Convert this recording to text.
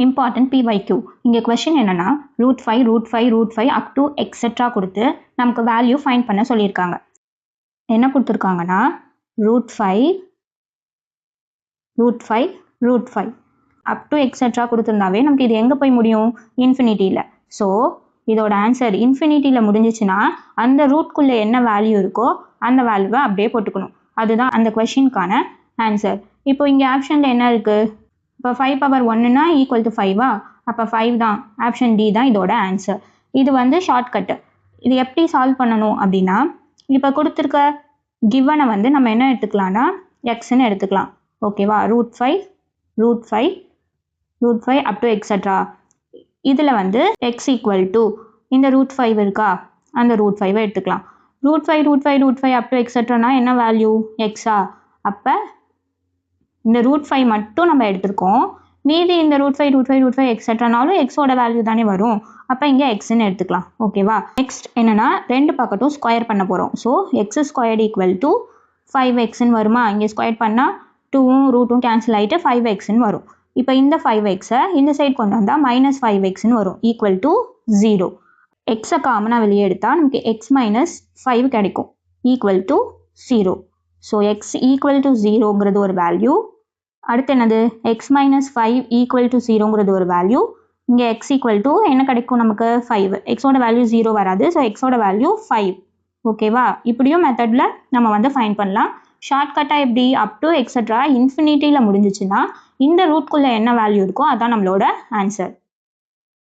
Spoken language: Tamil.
Important PYQ. இங்கே கொஸ்டின் என்னன்னா √5 அப் டு எக்ஸெட்ரா கொடுத்து நமக்கு வேல்யூ ஃபைண்ட் பண்ண சொல்லியிருக்காங்க. என்ன கொடுத்துருக்காங்கன்னா √5 அப் டு எக்ஸெட்ரா கொடுத்துருந்தாவே நமக்கு இது எங்கே போய் முடியும்? இன்ஃபினிட்டியில். ஸோ இதோட ஆன்சர் இன்ஃபினிட்டியில் முடிஞ்சிச்சுன்னா அந்த ரூட்குள்ளே என்ன வேல்யூ இருக்கோ அந்த வேல்யூவை அப்படியே போட்டுக்கணும். அதுதான் அந்த கொஷினுக்கான ஆன்சர். இப்போ இங்கே ஆப்ஷனில் என்ன இருக்குது? இப்போ 5^1 ஈக்குவல் டு 5 அப்போ 5 தான். ஆப்ஷன் டி தான் இதோட ஆன்சர். இது வந்து ஷார்ட்கட்டு. இது எப்படி சால்வ் பண்ணணும் அப்படின்னா, இப்போ கொடுத்துருக்க கிவனை வந்து நம்ம என்ன எடுத்துக்கலாம்னா எக்ஸ்ன்னு எடுத்துக்கலாம். ஓகேவா? √5 அப் டு எக்ஸட்ரா. இதில் வந்து எக்ஸ் ஈக்குவல் டு இந்த √5 இருக்கா, அந்த √5 எடுத்துக்கலாம். √5 அப் டு எக்ஸட்ரானா என்ன வேல்யூ? எக்ஸா? அப்போ இந்த √5 மட்டும் நம்ம எடுத்திருக்கோம். மீதி இந்த √5 எக்ஸட்ரானாலும் எக்ஸோட வேல்யூ தானே வரும். அப்போ இங்கே எக்ஸ்ன்னு எடுத்துக்கலாம். ஓகேவா? நெக்ஸ்ட் என்னன்னா ரெண்டு பக்கட்டும் ஸ்கொயர் பண்ண போகிறோம். So x squared equal to 5xன்னு வருமா? இங்கே ஸ்கொயர் பண்ணால் 2ம் ரூட்டும் கேன்சல் ஆகிட்டு 5xன்னு வரும். இப்போ இந்த 5xை இந்த சைடு கொண்டு வந்தால் -5xன்னு வரும் ஈக்குவல் டு 0. எக்ஸை காமனாக வெளியே எடுத்தால் நமக்கு x - 5 கிடைக்கும் equal to 0. So x equal to 0ங்கிறது ஒரு வேல்யூ. அடுத்து என்னது? x - 5 ஈக்குவல் டு 0ங்கிறது ஒரு வேல்யூ. இங்கே x ஈக்குவல் டு என்ன கிடைக்கும் நமக்கு? 5. எக்ஸோட வேல்யூ 0 வராது. ஸோ எக்ஸோட வேல்யூ 5. ஓகேவா? இப்படியும் மெத்தடில் நம்ம வந்து ஃபைண்ட் பண்ணலாம். ஷார்ட்கட்டாக எப்படி? அப் டு எக்ஸட்ரா இன்ஃபினிட்டியில் முடிஞ்சிச்சுன்னா இந்த ரூட்குள்ளே என்ன வேல்யூ இருக்கோ அதான் நம்மளோட ஆன்சர்.